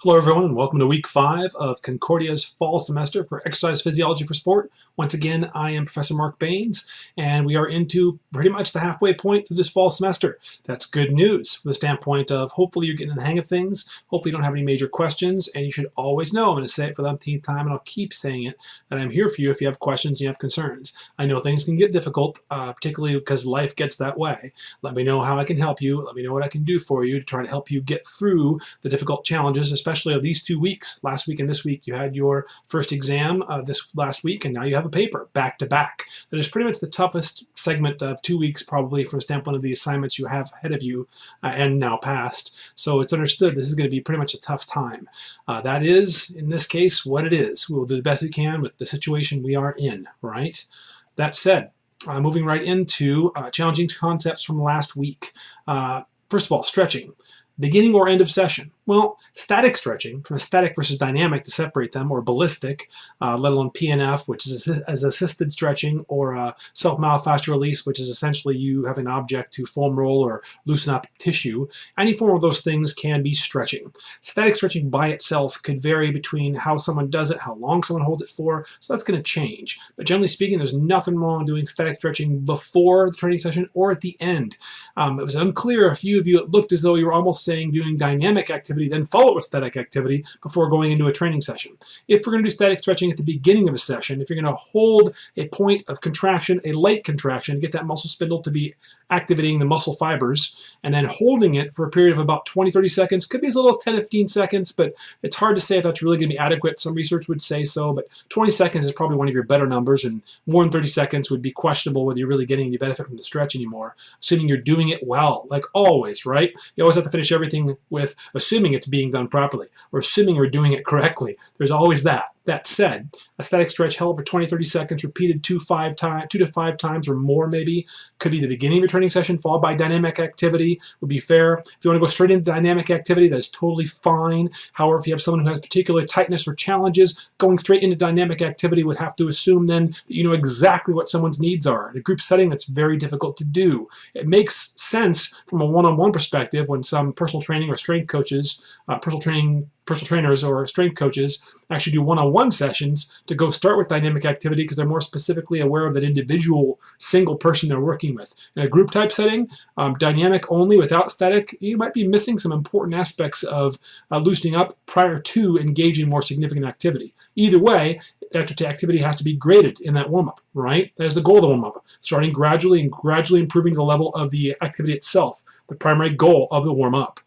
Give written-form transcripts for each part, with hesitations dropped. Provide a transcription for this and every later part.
Hello everyone and welcome to week 5 of Concordia's fall semester for exercise physiology for sport. Once again, I am Professor Mark Baines and we are into pretty much the halfway point through this fall semester. That's good news from the standpoint of hopefully you're getting in the hang of things, hopefully you don't have any major questions, and you should always know, I'm going to say it for the umpteenth time and I'll keep saying it, that I'm here for you if you have questions and you have concerns. I know things can get difficult, particularly because life gets that way. Let me know how I can help you, let me know what I can do for you to try to help you get through the difficult challenges, especially of these 2 weeks. Last week and this week you had your first exam this last week, and now you have a paper back to back. That is pretty much the toughest segment of 2 weeks probably from the standpoint of the assignments you have ahead of you and now passed. So it's understood this is going to be pretty much a tough time. That is, in this case, what it is. We will do the best we can with the situation we are in, right? That said, moving right into challenging concepts from last week. First of all, stretching. Beginning or end of session? Well, static stretching, from a static versus dynamic to separate them, or ballistic, let alone PNF, which is as assisted stretching, or self-myofascial release, which is essentially you have an object to foam roll or loosen up tissue. Any form of those things can be stretching. Static stretching by itself could vary between how someone does it, how long someone holds it for, so that's going to change. But generally speaking, there's nothing wrong doing static stretching before the training session or at the end. It was unclear, a few of you, it looked as though you were almost saying doing dynamic activity, then follow it with static activity before going into a training session. If we're going to do static stretching at the beginning of a session, if you're going to hold a point of contraction, a light contraction, get that muscle spindle to be activating the muscle fibers, and then holding it for a period of about 20-30 seconds, could be as little as 10-15 seconds, but it's hard to say if that's really going to be adequate. Some research would say so, but 20 seconds is probably one of your better numbers, and more than 30 seconds would be questionable whether you're really getting any benefit from the stretch anymore, assuming you're doing it well, like always, right? You always have to finish everything with assuming it's being done properly, or assuming we're doing it correctly. There's always that. That said, a static stretch held for 20-30 seconds, repeated 2 to 5 times or more maybe, could be the beginning of your training session, followed by dynamic activity, would be fair. If you want to go straight into dynamic activity, that is totally fine. However, if you have someone who has particular tightness or challenges, going straight into dynamic activity would have to assume then that you know exactly what someone's needs are. In a group setting, that's very difficult to do. It makes sense from a one-on-one perspective when some personal training or strength coaches, personal trainers or strength coaches actually do one-on-one sessions to go start with dynamic activity because they're more specifically aware of that individual single person they're working with. In a group type setting, dynamic only without static, you might be missing some important aspects of loosening up prior to engaging more significant activity. Either way, that activity has to be graded in that warm-up, right? That is the goal of the warm-up, starting gradually and gradually improving the level of the activity itself, the primary goal of the warm-up.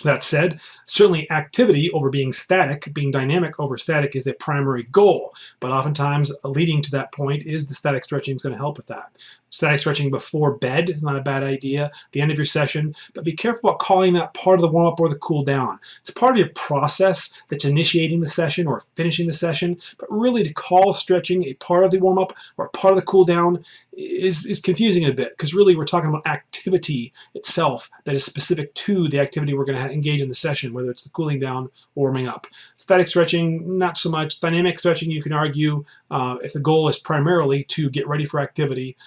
That said, certainly activity over being static, being dynamic over static is the primary goal, but oftentimes leading to that point is the static stretching is going to help with that. Static stretching before bed is not a bad idea, the end of your session, but be careful about calling that part of the warm-up or the cool down. It's part of your process that's initiating the session or finishing the session, but really to call stretching a part of the warm-up or a part of the cool down is confusing a bit, because really we're talking about activity itself that is specific to the activity we're going to engage in the session, whether it's the cooling down or warming up. Static stretching, not so much. Dynamic stretching, you can argue, if the goal is primarily to get ready for activity,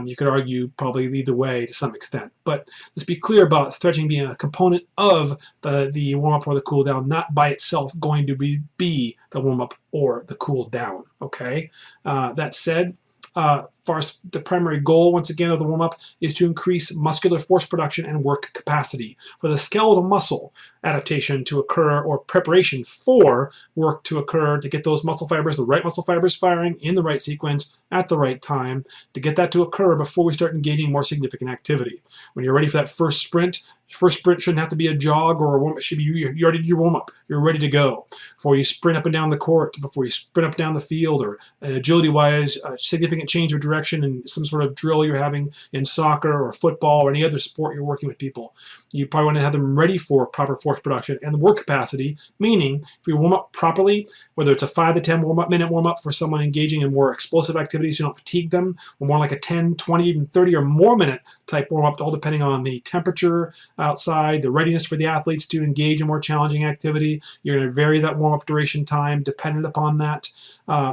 you could argue probably either way to some extent. But let's be clear about stretching being a component of the warm-up or the cool down, not by itself going to be the warm-up or the cool down, okay? That said, far as the primary goal, once again, of the warm-up is to increase muscular force production and work capacity for the skeletal muscle adaptation to occur, or preparation for work to occur, to get those muscle fibers, the right muscle fibers firing in the right sequence at the right time, to get that to occur before we start engaging more significant activity. When you're ready for that first sprint shouldn't have to be a jog or a warm-up. It should be you already did your warm-up. You're ready to go. Before you sprint up and down the court, before you sprint up and down the field, or agility-wise, a significant change of direction in some sort of drill you're having in soccer or football or any other sport you're working with people. You probably want to have them ready for proper force production and the work capacity, meaning if you warm up properly, whether it's a 5 to 10 minute warm-up for someone engaging in more explosive activities, you don't fatigue them, or more like a 10, 20, even 30 or more minute type warm-up, all depending on the temperature outside, the readiness for the athletes to engage in more challenging activity. You're going to vary that warm-up duration time dependent upon that.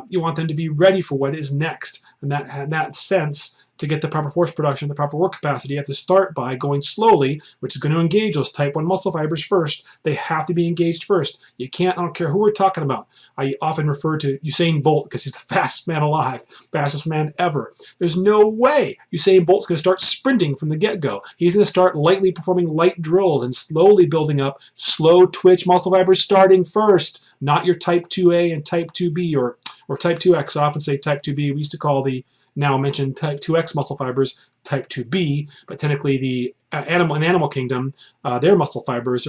You want them to be ready for what is next. And that, in that sense, to get the proper force production, the proper work capacity, you have to start by going slowly, which is going to engage those type 1 muscle fibers first. They have to be engaged first. You can't, I don't care who we're talking about. I often refer to Usain Bolt because he's the fastest man alive, fastest man ever. There's no way Usain Bolt's going to start sprinting from the get-go. He's going to start lightly performing light drills and slowly building up slow twitch muscle fibers starting first, not your type 2A and type 2B or type 2X. I often say type 2B. We used to call the now mentioned type 2X muscle fibers type 2B, but technically the animal kingdom, their muscle fibers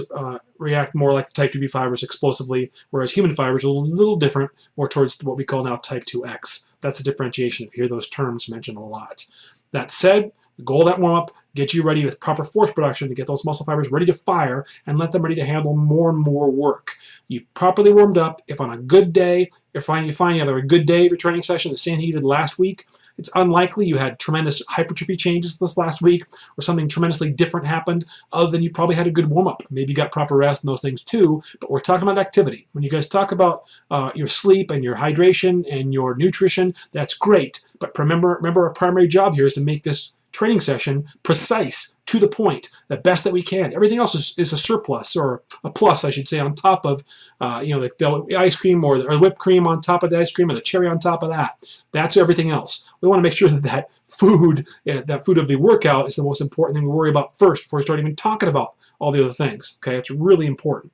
react more like the type 2B fibers explosively, whereas human fibers are a little different, more towards what we call now type 2X. That's the differentiation if you hear those terms mentioned a lot. That said, the goal of that warm-up, get you ready with proper force production to get those muscle fibers ready to fire and let them ready to handle more and more work. You properly warmed up. If on a good day, you find you have a good day of your training session, the same thing you did last week, it's unlikely you had tremendous hypertrophy changes this last week or something tremendously different happened other than you probably had a good warm-up. Maybe you got proper rest and those things too, but we're talking about activity. When you guys talk about your sleep and your hydration and your nutrition, that's great. But remember our primary job here is to make this training session precise, to the point, the best that we can. Everything else is a surplus, or a plus, I should say, on top of the ice cream or the whipped cream on top of the ice cream or the cherry on top of that. That's everything else. We want to make sure that food of the workout is the most important thing we worry about first before we start even talking about all the other things. Okay, it's really important.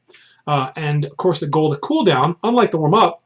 And of course, the goal of the cool down, unlike the warm up,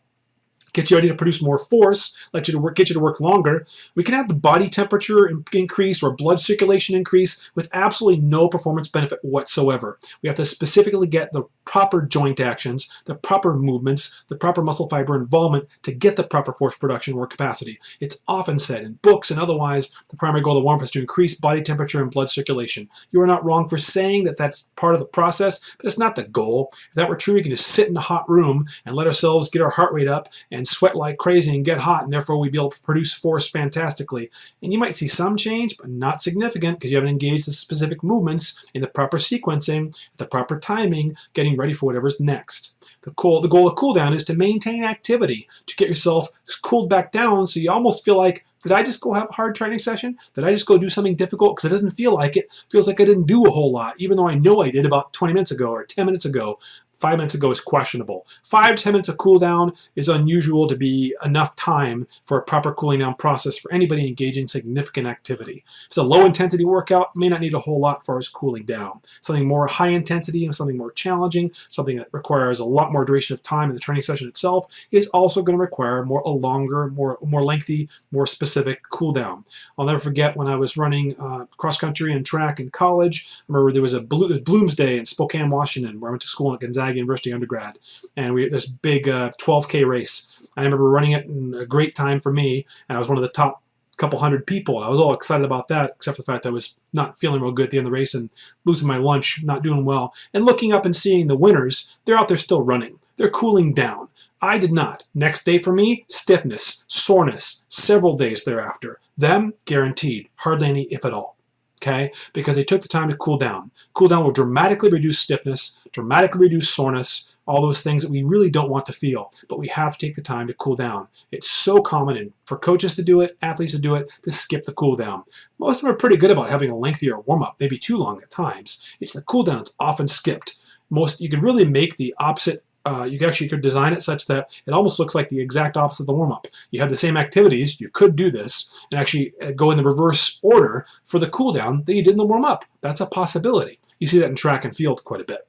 get you ready to produce more force, get you to work longer. We can have the body temperature increase or blood circulation increase with absolutely no performance benefit whatsoever. We have to specifically get the proper joint actions, the proper movements, the proper muscle fiber involvement to get the proper force production work capacity. It's often said in books and otherwise, the primary goal of the warm-up is to increase body temperature and blood circulation. You are not wrong for saying that that's part of the process, but it's not the goal. If that were true, we can just sit in a hot room and let ourselves get our heart rate up and sweat like crazy and get hot, and therefore we'd be able to produce force fantastically. And you might see some change, but not significant because you haven't engaged the specific movements in the proper sequencing, the proper timing, getting ready for whatever's next. The goal of cool down is to maintain activity, to get yourself cooled back down so you almost feel like, did I just go have a hard training session? Did I just go do something difficult? Because it doesn't feel like it. It feels like I didn't do a whole lot, even though I know I did about 20 minutes ago or 10 minutes ago. 5 minutes ago is questionable. 5 to 10 minutes of cool down is unusual to be enough time for a proper cooling down process for anybody engaging significant activity. If it's a low intensity workout, may not need a whole lot for us cooling down. Something more high intensity and something more challenging, something that requires a lot more duration of time in the training session itself, is also going to require a longer, more lengthy, more specific cool down. I'll never forget when I was running cross country and track in college. I remember there was a Bloomsday in Spokane, Washington, where I went to school at Gonzaga University undergrad, and we had this big 12K race. I remember running it in a great time for me, and I was one of the top couple hundred people. I was all excited about that, except for the fact that I was not feeling real good at the end of the race and losing my lunch, not doing well. And looking up and seeing the winners, they're out there still running. They're cooling down. I did not. Next day for me, stiffness, soreness, several days thereafter. Them, guaranteed. Hardly any, if at all. Okay? Because they took the time to cool down. Cool down will dramatically reduce stiffness, dramatically reduce soreness, all those things that we really don't want to feel, but we have to take the time to cool down. It's so common for coaches to do it, athletes to do it, to skip the cool down. Most of them are pretty good about having a lengthier warm-up, maybe too long at times. It's the cool down that's often skipped. You can really make the opposite. You could design it such that it almost looks like the exact opposite of the warm-up. You have the same activities, you could do this, and actually go in the reverse order for the cool down that you did in the warm-up. That's a possibility. You see that in track and field quite a bit.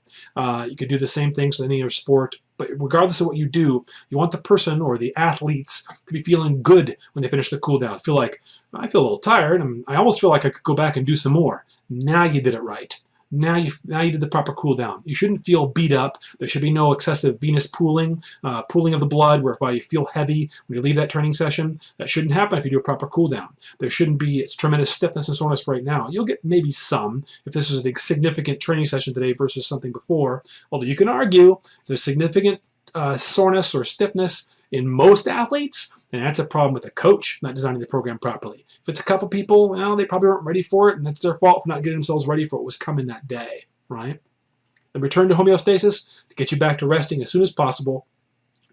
You could do the same things with any other sport, but regardless of what you do, you want the person or the athletes to be feeling good when they finish the cool down. Feel like, I feel a little tired, and I almost feel like I could go back and do some more. Now you did it right. Now you did the proper cool down. You shouldn't feel beat up. There should be no excessive venous pooling of the blood whereby you feel heavy when you leave that training session. That shouldn't happen if you do a proper cool down. There shouldn't be tremendous stiffness and soreness right now. You'll get maybe some if this is a significant training session today versus something before. Although you can argue if there's significant soreness or stiffness in most athletes, and that's a problem with the coach not designing the program properly. If it's a couple people, well, they probably weren't ready for it, and that's their fault for not getting themselves ready for what was coming that day, right? And return to homeostasis to get you back to resting as soon as possible,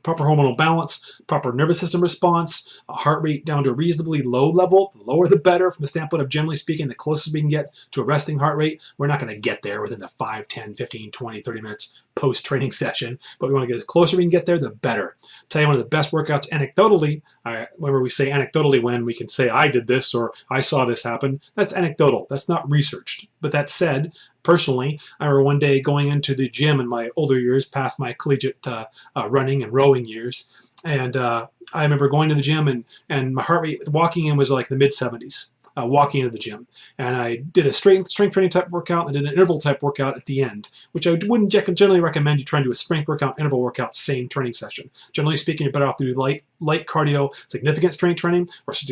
proper hormonal balance, proper nervous system response, a heart rate down to a reasonably low level. The lower the better from the standpoint of, generally speaking, the closest we can get to a resting heart rate. We're not going to get there within the 5, 10, 15, 20, 30 minutes post-training session, but we want to get as closer we can get there, the better. I'll tell you one of the best workouts anecdotally, whenever we say anecdotally when we can say I did this or I saw this happen, that's anecdotal. That's not researched. But that said, personally, I remember one day going into the gym in my older years, past my collegiate running and rowing years, and I remember going to the gym and my heart rate walking in was like the mid-70s. Walking into the gym, and I did a strength training type workout and did an interval type workout at the end, which I wouldn't generally recommend you try and do a strength workout, interval workout, same training session. Generally speaking, you're better off to do light cardio, significant strength training,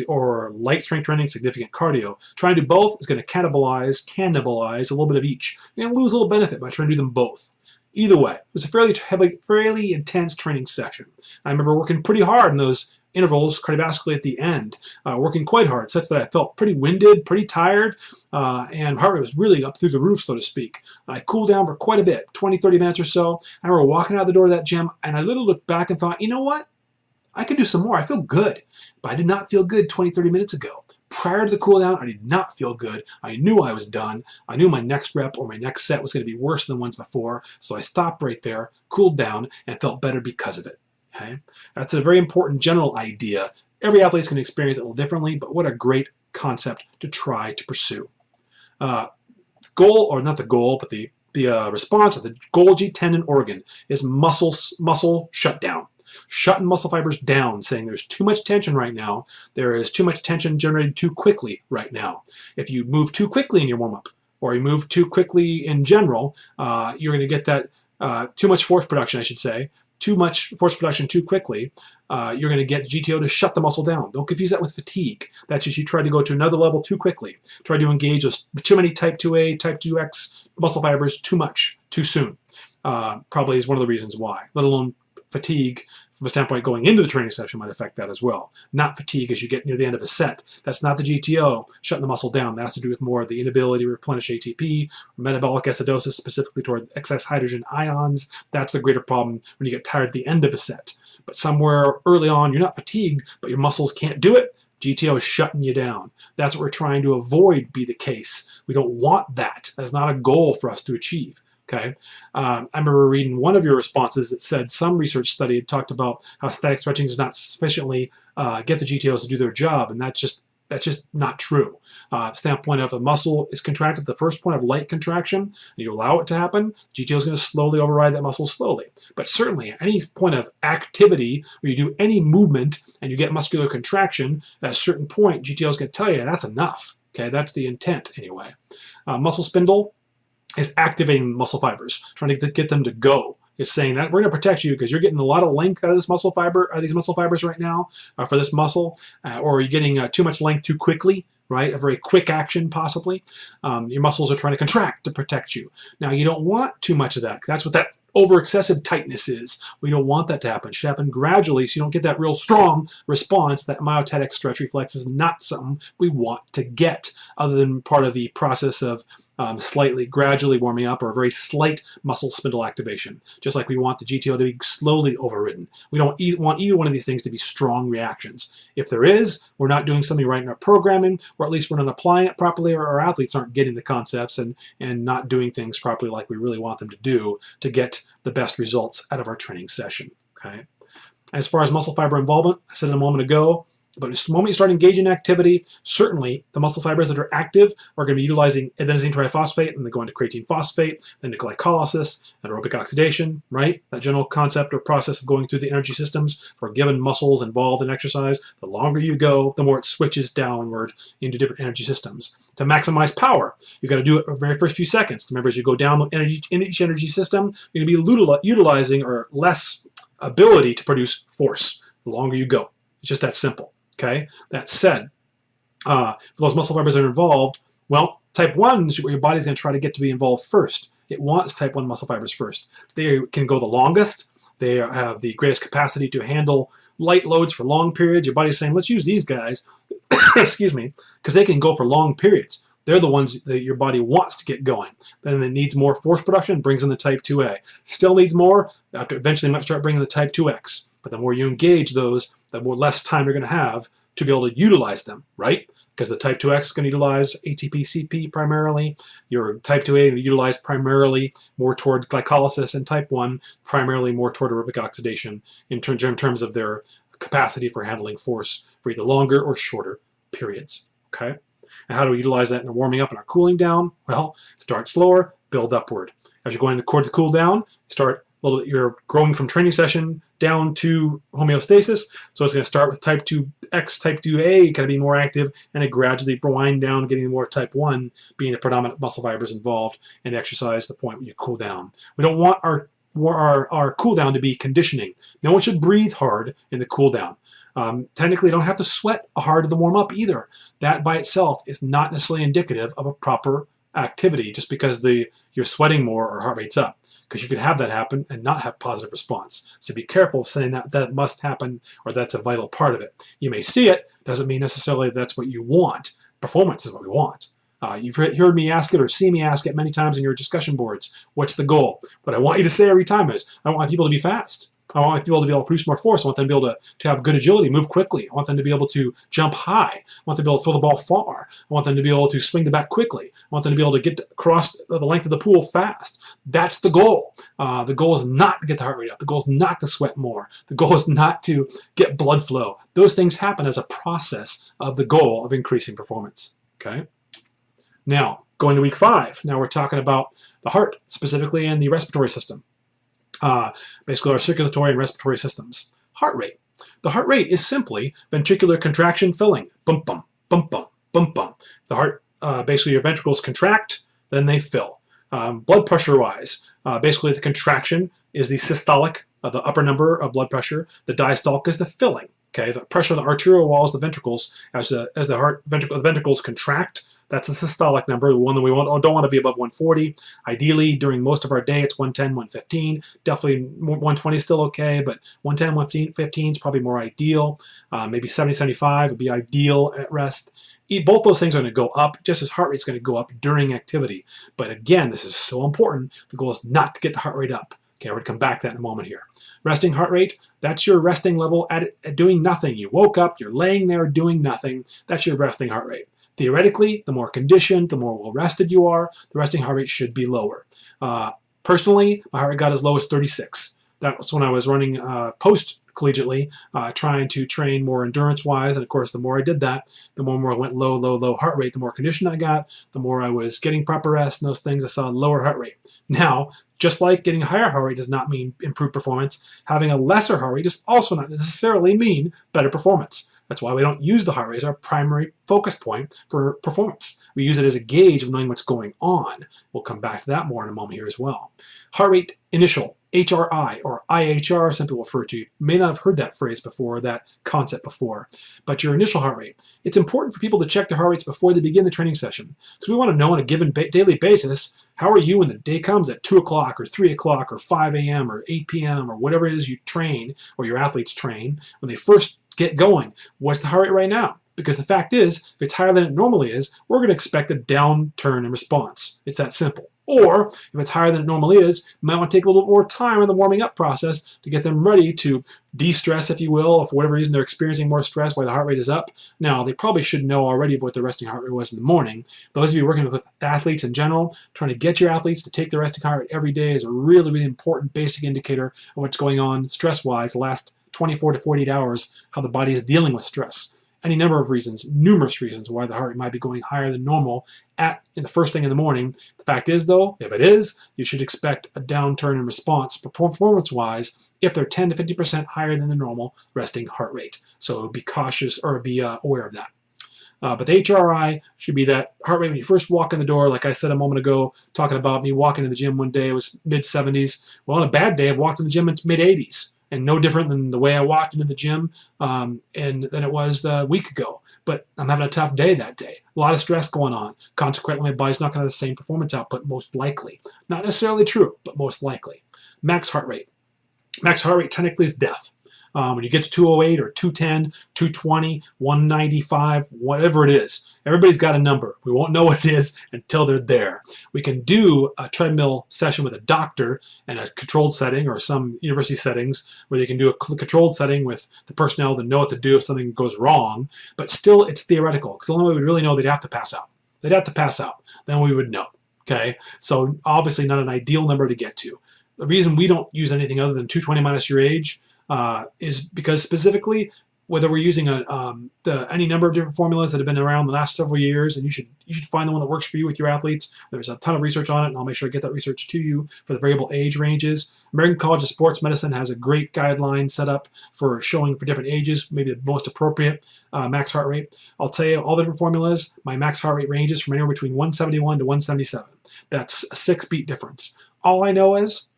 or light strength training, significant cardio. Trying to do both is going to cannibalize a little bit of each. You're going to lose a little benefit by trying to do them both. Either way, it was a fairly intense training session. I remember working pretty hard in those intervals cardiovascularly at the end, working quite hard, such that I felt pretty winded, pretty tired, and heart rate was really up through the roof, so to speak. I cooled down for quite a bit, 20, 30 minutes or so. I remember walking out the door of that gym, and I literally looked back and thought, you know what? I can do some more. I feel good, but I did not feel good 20, 30 minutes ago. Prior to the cool down, I did not feel good. I knew I was done. I knew my next rep or my next set was going to be worse than the ones before, so I stopped right there, cooled down, and felt better because of it. Okay? That's a very important general idea. Every athlete is going to experience it a little differently, but what a great concept to try to pursue. Goal, or not the goal, but the response of the Golgi tendon organ is muscle shutdown. Shutting muscle fibers down, saying there's too much tension right now. There is too much tension generated too quickly right now. If you move too quickly in your warm-up, or you move too quickly in general, you're going to get that too much force production, I should say. Too much force production too quickly, you're going to get GTO to shut the muscle down. Don't confuse that with fatigue. That's just you try to go to another level too quickly. Try to engage with too many type 2A, type 2X muscle fibers too much, too soon. Probably is one of the reasons why, let alone fatigue from a standpoint going into the training session might affect that as well. Not fatigue as you get near the end of a set. That's not the GTO shutting the muscle down. That has to do with more of the inability to replenish ATP, metabolic acidosis, specifically toward excess hydrogen ions. That's the greater problem when you get tired at the end of a set. But somewhere early on, you're not fatigued, but your muscles can't do it. GTO is shutting you down. That's what we're trying to avoid be the case. We don't want that. That's not a goal for us to achieve. Okay, I remember reading one of your responses that said some research study had talked about how static stretching does not sufficiently get the GTOs to do their job, and that's just not true. Standpoint of a muscle is contracted at the first point of light contraction, and you allow it to happen, GTO is going to slowly override that muscle slowly. But certainly at any point of activity where you do any movement and you get muscular contraction, at a certain point GTO is going to tell you that's enough. Okay, that's the intent anyway. Muscle spindle is activating muscle fibers, trying to get them to go. It's saying that we're going to protect you because you're getting a lot of length out of this muscle fiber, these muscle fibers right now for this muscle, or you're getting too much length too quickly, right? A very quick action possibly. Your muscles are trying to contract to protect you. Now you don't want too much of that. That's what that over excessive tightness is. We don't want that to happen. It should happen gradually so you don't get that real strong response. That myotatic stretch reflex is not something we want to get, other than part of the process of slightly gradually warming up or a very slight muscle spindle activation. Just like we want the GTO to be slowly overridden. We don't want either one of these things to be strong reactions. If there is, we're not doing something right in our programming, or at least we're not applying it properly, or our athletes aren't getting the concepts and not doing things properly like we really want them to do to get the best results out of our training session. Okay. As far as muscle fiber involvement, I said a moment ago, but the moment you start engaging activity, certainly the muscle fibers that are active are going to be utilizing adenosine triphosphate, and they go into creatine phosphate, then to glycolysis, anaerobic oxidation, right? That general concept or process of going through the energy systems for given muscles involved in exercise. The longer you go, the more it switches downward into different energy systems. To maximize power, you've got to do it the very first few seconds. Remember, as you go down in each energy system, you're going to be utilizing or less ability to produce force the longer you go. It's just that simple. Okay. That said, if those muscle fibers are involved, well, type 1 is where your body's going to try to get to be involved first. It wants type 1 muscle fibers first. They can go the longest. They have the greatest capacity to handle light loads for long periods. Your body's saying, let's use these guys, excuse me, because they can go for long periods. They're the ones that your body wants to get going. Then it needs more force production, brings in the type 2A. Still needs more, after eventually might start bringing the type 2X. But the more you engage those, the more less time you're going to have to be able to utilize them, right? Because the type 2X is going to utilize ATP-CP primarily. Your type 2A will utilize primarily more toward glycolysis, and type 1 primarily more toward aerobic oxidation in terms of their capacity for handling force for either longer or shorter periods, okay? And how do we utilize that in our warming up and our cooling down? Well, start slower, build upward. As you're going to cool down, start a little bit, you're growing from training session down to homeostasis. So it's going to start with type 2X, type 2A, kind of be more active, and it gradually wind down, getting more type 1 being the predominant muscle fibers involved in exercise, the point when you cool down. We don't want our cool down to be conditioning. No one should breathe hard in the cool down. Technically, you don't have to sweat hard in the warm up either. That by itself is not necessarily indicative of a proper activity just because you're sweating more or heart rate's up, because you could have that happen and not have positive response. So be careful saying that must happen or that's a vital part of it. You may see it, doesn't mean necessarily that's what you want. Performance is what we want. You've heard me ask it or seen me ask it many times in your discussion boards. What's the goal? What I want you to say every time is, I want people to be fast. I want people to be able to produce more force. I want them to be able to have good agility, move quickly. I want them to be able to jump high. I want them to be able to throw the ball far. I want them to be able to swing the bat quickly. I want them to be able to get across the length of the pool fast. That's the goal. The goal is not to get the heart rate up. The goal is not to sweat more. The goal is not to get blood flow. Those things happen as a process of the goal of increasing performance. Okay? Now, going to week 5. Now we're talking about the heart, specifically in the respiratory system. Basically our circulatory and respiratory systems. Heart rate. The heart rate is simply ventricular contraction filling. Bum, bum, bum, bum, bum, bum. The heart, basically your ventricles contract, then they fill. Blood pressure wise, basically the contraction is the systolic, the upper number of blood pressure. The diastolic is the filling. Okay, the pressure on the arterial walls, the ventricles, as the ventricles contract. That's the systolic number, the one that we don't want to be above 140. Ideally, during most of our day, it's 110, 115. Definitely 120 is still okay, but 110, 115 is probably more ideal. Maybe 70, 75 would be ideal at rest. Both those things are going to go up, just as heart rate is going to go up during activity. But again, this is so important. The goal is not to get the heart rate up. Okay, we're going to come back to that in a moment here. Resting heart rate, that's your resting level at doing nothing. You woke up, you're laying there doing nothing. That's your resting heart rate. Theoretically, the more conditioned, the more well-rested you are, the resting heart rate should be lower. Personally, my heart rate got as low as 36. That was when I was running post-collegiately, trying to train more endurance-wise. And of course, the more I did that, the more I went low, low, low heart rate. The more conditioned I got, the more I was getting proper rest and those things, I saw a lower heart rate. Now, just like getting a higher heart rate does not mean improved performance, having a lesser heart rate does also not necessarily mean better performance. That's why we don't use the heart rate as our primary focus point for performance. We use it as a gauge of knowing what's going on. We'll come back to that more in a moment here as well. Heart rate initial, HRI, or IHR, some people refer to. You may not have heard that phrase before, that concept before. But your initial heart rate. It's important for people to check their heart rates before they begin the training session, because we want to know on a given daily basis, how are you when the day comes at 2 o'clock or 3 o'clock or 5 a.m. or 8 p.m. or whatever it is you train or your athletes train, when they first get going. What's the heart rate right now? Because the fact is, if it's higher than it normally is, we're going to expect a downturn in response. It's that simple. Or if it's higher than it normally is, you might want to take a little more time in the warming up process to get them ready to de-stress, if you will, if for whatever reason they're experiencing more stress while the heart rate is up. Now, they probably should know already what their resting heart rate was in the morning. Those of you working with athletes in general, trying to get your athletes to take their resting heart rate every day is a really, really important basic indicator of what's going on stress-wise the last 24 to 48 hours, how the body is dealing with stress. Any number of reasons, numerous reasons why the heart rate might be going higher than normal in the first thing in the morning. The fact is, though, if it is, you should expect a downturn in response performance-wise if they're 10 to 50% higher than the normal resting heart rate. So be cautious or be aware of that. But the HRI should be that heart rate when you first walk in the door. Like I said a moment ago, talking about me walking to the gym one day, it was mid-70s. Well, on a bad day, I've walked in the gym, it's mid-80s. And no different than the way I walked into the gym and than it was the week ago. But I'm having a tough day that day. A lot of stress going on. Consequently, my body's not going to have the same performance output, most likely. Not necessarily true, but most likely. Max heart rate. Max heart rate technically is death. When you get to 208 or 210, 220, 195, whatever it is, everybody's got a number. We won't know what it is until they're there. We can do a treadmill session with a doctor in a controlled setting or some university settings where they can do a controlled setting with the personnel that know what to do if something goes wrong, but still it's theoretical because the only way we'd really know, they'd have to pass out. They'd have to pass out. Then we would know. Okay, so obviously not an ideal number to get to. The reason we don't use anything other than 220 minus your age is because specifically, whether we're using any number of different formulas that have been around the last several years, and you should find the one that works for you with your athletes. There's a ton of research on it, and I'll make sure I get that research to you for the variable age ranges. American College of Sports Medicine has a great guideline set up for showing for different ages, maybe the most appropriate max heart rate. I'll tell you all the different formulas. My max heart rate ranges from anywhere between 171 to 177. That's a 6-beat difference. All I know is,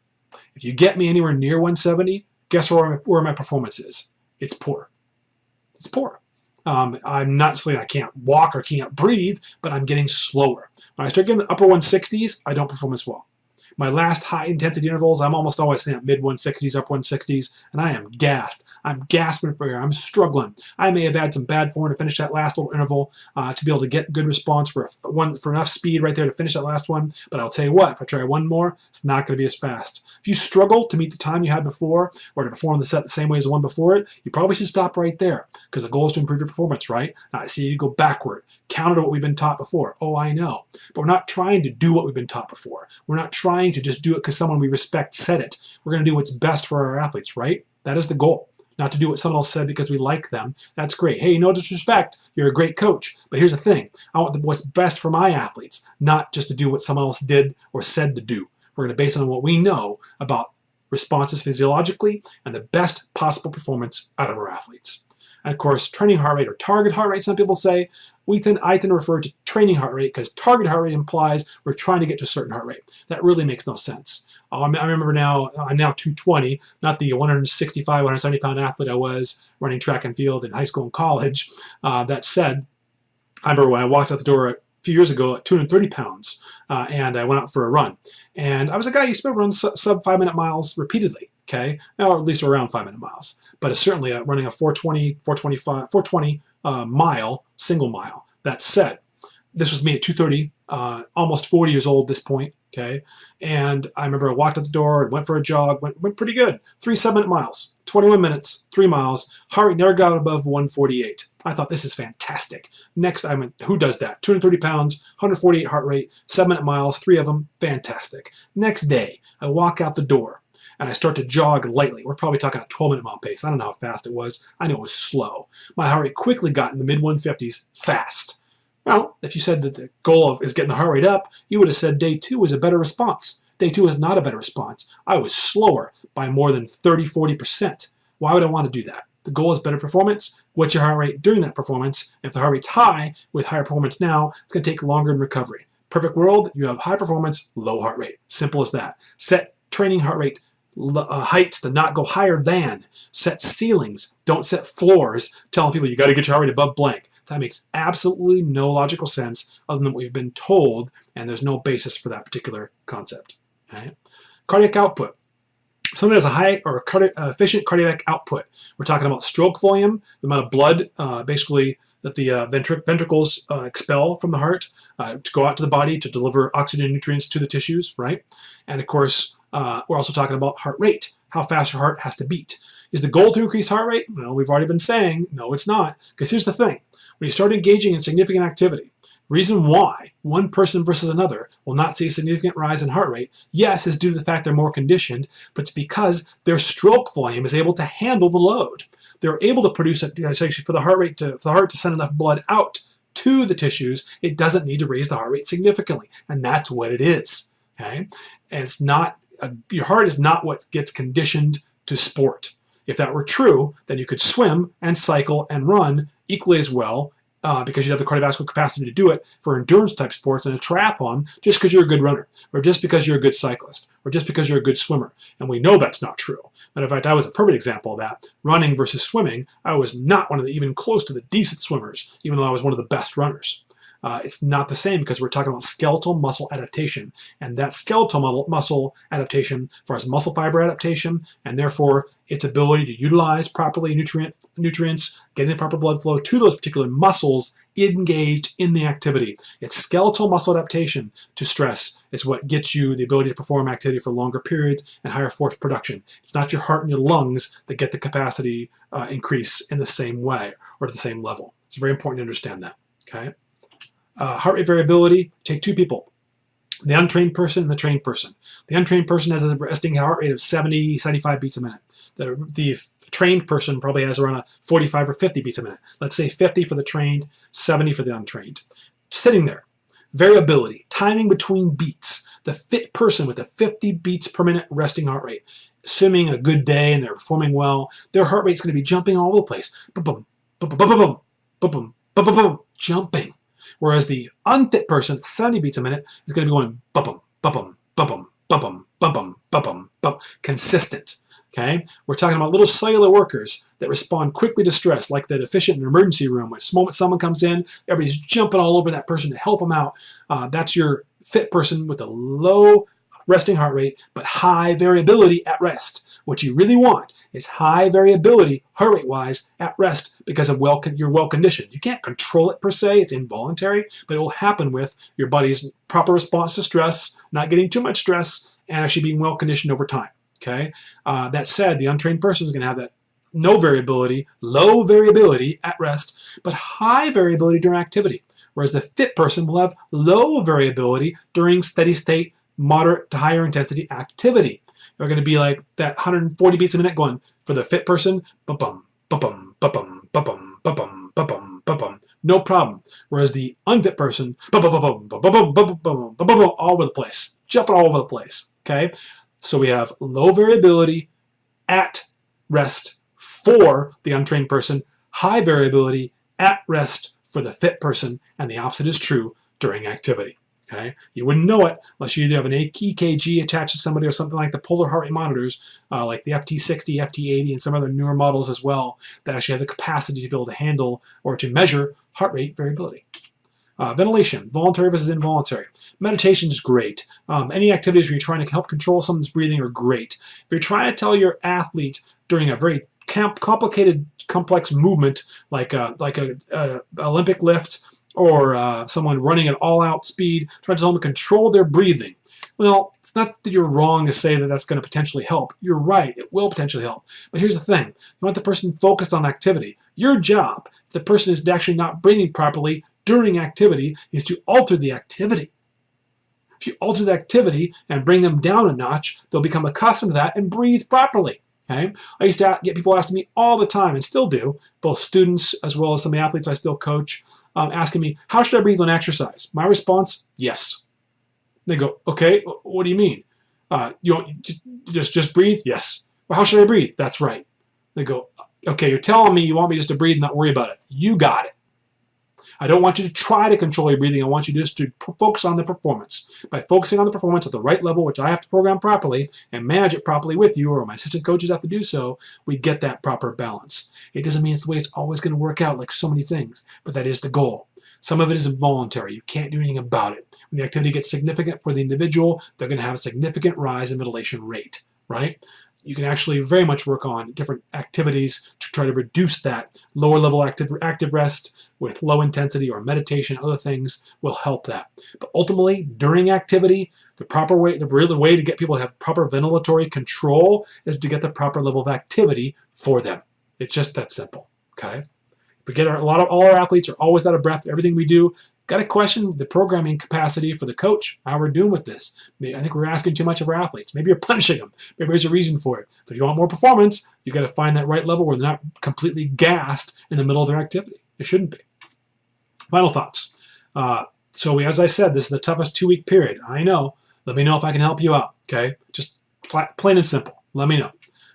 if you get me anywhere near 170, guess where my performance is? It's poor. It's poor. I'm not saying I can't walk or can't breathe, but I'm getting slower. When I start getting the upper 160s, I don't perform as well. My last high intensity intervals, I'm almost always saying mid 160s, up 160s, and I am gassed. I'm gasping for air. I'm struggling. I may have had some bad form to finish that last little interval to be able to get good response for enough speed right there to finish that last one. But I'll tell you what, if I try one more, it's not going to be as fast. If you struggle to meet the time you had before or to perform the set the same way as the one before it, you probably should stop right there because the goal is to improve your performance, right? Not see you go backward, counter to what we've been taught before. Oh, I know. But we're not trying to do what we've been taught before. We're not trying to just do it because someone we respect said it. We're going to do what's best for our athletes, right? That is the goal. Not to do what someone else said because we like them. That's great. Hey, no disrespect. You're a great coach. But here's the thing. I want what's best for my athletes, not just to do what someone else did or said to do. We're going to base it on what we know about responses physiologically and the best possible performance out of our athletes. And of course, training heart rate or target heart rate, some people say, I tend to refer to training heart rate because target heart rate implies we're trying to get to a certain heart rate. That really makes no sense. I remember now, I'm now 220, not the 165, 170 pound athlete I was running track and field in high school and college. That said, I remember when I walked out the door a few years ago at 230 pounds and I went out for a run. And I was a guy who used to run sub 5 minute miles repeatedly, okay? Or at least around 5 minute miles. But it's certainly running a 420 mile, single mile. That said, this was me at 230, almost 40 years old at this point, okay? And I remember I walked out the door and went for a jog, went pretty good. 3 7-minute miles, 21 minutes, 3 miles. Heart rate never got above 148. I thought, this is fantastic. Next, I went, who does that? 230 pounds, 148 heart rate, 7-minute miles, 3 of them, fantastic. Next day, I walk out the door and I start to jog lightly. We're probably talking a 12-minute mile pace. I don't know how fast it was. I know it was slow. My heart rate quickly got in the mid-150s fast. Well, if you said that the goal is getting the heart rate up, you would have said day 2 was a better response. Day 2 is not a better response. I was slower by more than 30-40%. Why would I want to do that? The goal is better performance. What's your heart rate during that performance? If the heart rate's high with higher performance now, it's going to take longer in recovery. Perfect world, you have high performance, low heart rate. Simple as that. Set training heart rate heights to not go higher than. Set ceilings. Don't set floors telling people you got to get your heart rate above blank. That makes absolutely no logical sense other than what we've been told, and there's no basis for that particular concept. Okay? Cardiac output. Someone has a high or efficient cardiac output. We're talking about stroke volume, the amount of blood basically that the ventricles expel from the heart to go out to the body to deliver oxygen and nutrients to the tissues, right? And of course, we're also talking about heart rate, how fast your heart has to beat. Is the goal to increase heart rate? Well, we've already been saying, no, it's not. Because here's the thing. When you start engaging in significant activity, reason why one person versus another will not see a significant rise in heart rate, yes, is due to the fact they're more conditioned, but it's because their stroke volume is able to handle the load. They're able to produce it, for the heart to send enough blood out to the tissues. It doesn't need to raise the heart rate significantly, and that's what it is. Okay, and it's not your heart is not what gets conditioned to sport. If that were true, then you could swim and cycle and run equally as well because you have the cardiovascular capacity to do it for endurance type sports and a triathlon just because you're a good runner or just because you're a good cyclist or just because you're a good swimmer. And we know that's not true. Matter of fact, I was a perfect example of that. Running versus swimming, I was not one of the even close to the decent swimmers, even though I was one of the best runners. It's not the same because we're talking about skeletal muscle adaptation. And that skeletal muscle adaptation as far as muscle fiber adaptation, and therefore its ability to utilize properly nutrients, getting the proper blood flow to those particular muscles engaged in the activity. It's skeletal muscle adaptation to stress is what gets you the ability to perform activity for longer periods and higher force production. It's not your heart and your lungs that get the capacity increase in the same way or at the same level. It's very important to understand that. Okay. Heart rate variability, take two people. The untrained person and the trained person. The untrained person has a resting heart rate of 70, 75 beats a minute. The trained person probably has around a 45 or 50 beats a minute. Let's say 50 for the trained, 70 for the untrained. Sitting there. Variability, timing between beats. The fit person with a 50 beats per minute resting heart rate, assuming a good day and they're performing well, their heart rate's going to be jumping all over the place. Boom, boom, boom, boom, boom, boom, boom, boom, boom, boom, jumping. Whereas the unfit person, 70 beats a minute, is going to be going bum bum bum bum bum bum, consistent. Okay, we're talking about little cellular workers that respond quickly to stress, like the deficient in an emergency room. When the moment someone comes in, everybody's jumping all over that person to help them out. That's your fit person with a low resting heart rate, but high variability at rest. What you really want is high variability heart rate wise at rest because of you're well conditioned. You can't control it per se, it's involuntary, but it will happen with your body's proper response to stress, not getting too much stress, and actually being well conditioned over time. Okay. That said, the untrained person is going to have that no variability, low variability at rest, but high variability during activity. Whereas the fit person will have low variability during steady state, moderate to higher intensity activity. They're going to be like that 140 beats a minute going for the fit person, bum bum bum bum bum bum bum bum bum, no problem. Whereas the unfit person, bum bum bum bum bum bum bum bum all over the place, jumping all over the place. Okay. So we have low variability at rest for the untrained person, high variability at rest for the fit person, and the opposite is true during activity. Okay, you wouldn't know it unless you either have an EKG attached to somebody or something like the polar heart rate monitors, like the FT60, FT80, and some other newer models as well that actually have the capacity to be able to handle or to measure heart rate variability. Ventilation, voluntary versus involuntary. Meditation is great. Any activities where you're trying to help control someone's breathing are great. If you're trying to tell your athlete during a very complicated, complex movement like a Olympic lift or someone running at all-out speed, trying to tell them to control their breathing. Well, it's not that you're wrong to say that that's going to potentially help. You're right, it will potentially help. But here's the thing. You want the person focused on activity. Your job, if the person is actually not breathing properly during activity, is to alter the activity. If you alter the activity and bring them down a notch, they'll become accustomed to that and breathe properly. Okay? I used to get people asking me all the time, and still do, both students as well as some of the athletes I still coach, asking me, how should I breathe on exercise? My response, yes. They go, okay, what do you mean? You just breathe? Yes. Well, how should I breathe? That's right. They go, okay, you're telling me you want me just to breathe and not worry about it. You got it. I don't want you to try to control your breathing. I want you just to focus on the performance. By focusing on the performance at the right level, which I have to program properly and manage it properly with you, or my assistant coaches have to do so, we get that proper balance. It doesn't mean it's the way it's always going to work out like so many things, but that is the goal. Some of it is involuntary. You can't do anything about it. When the activity gets significant for the individual, they're going to have a significant rise in ventilation rate, right? You can actually very much work on different activities to try to reduce that. Lower level active rest with low intensity or meditation, other things will help that. But ultimately, during activity, the proper way, the real way to get people to have proper ventilatory control is to get the proper level of activity for them. It's just that simple, okay? We get all our athletes are always out of breath. Everything we do, got to question the programming capacity for the coach, how we're doing with this. I think we're asking too much of our athletes. Maybe you're punishing them. Maybe there's a reason for it. But if you want more performance, you got to find that right level where they're not completely gassed in the middle of their activity. It shouldn't be. Final thoughts. So as I said, this is the toughest 2-week period. I know. Let me know if I can help you out, okay? Just plain and simple. Let me know.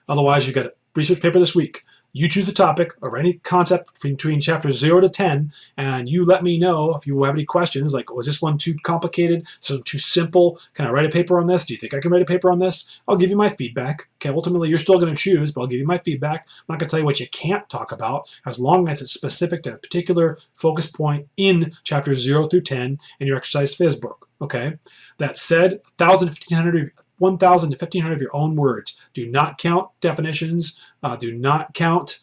Otherwise, you got a research paper this week. You choose the topic or any concept between chapters 0 to 10, and you let me know if you have any questions, like, was this one too complicated, so too simple? Can I write a paper on this? Do you think I can write a paper on this? I'll give you my feedback. Okay, ultimately, you're still going to choose, but I'll give you my feedback. I'm not going to tell you what you can't talk about, as long as it's specific to a particular focus point in chapters 0 through 10 in your exercise phys book. Okay, that said, 1,000 to 1,500 of your own words. Do not count definitions. Do not count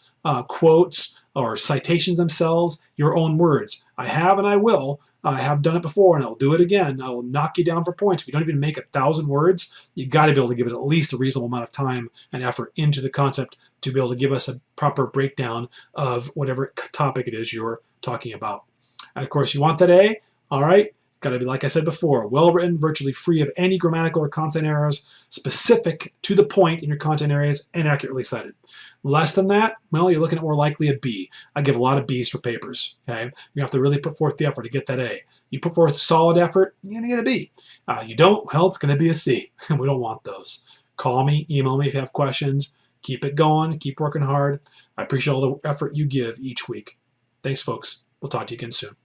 quotes or citations themselves. Your own words. I have and I will. I have done it before and I'll do it again. I will knock you down for points. If you don't even make 1,000 words, you got to be able to give it at least a reasonable amount of time and effort into the concept to be able to give us a proper breakdown of whatever topic it is you're talking about. And of course, you want that A. All right. Got to be, like I said before, well-written, virtually free of any grammatical or content errors, specific to the point in your content areas, and accurately cited. Less than that, well, you're looking at more likely a B. I give a lot of Bs for papers. Okay, you have to really put forth the effort to get that A. You put forth solid effort, you're going to get a B. You don't, well, it's going to be a C. We don't want those. Call me, email me if you have questions. Keep it going. Keep working hard. I appreciate all the effort you give each week. Thanks, folks. We'll talk to you again soon.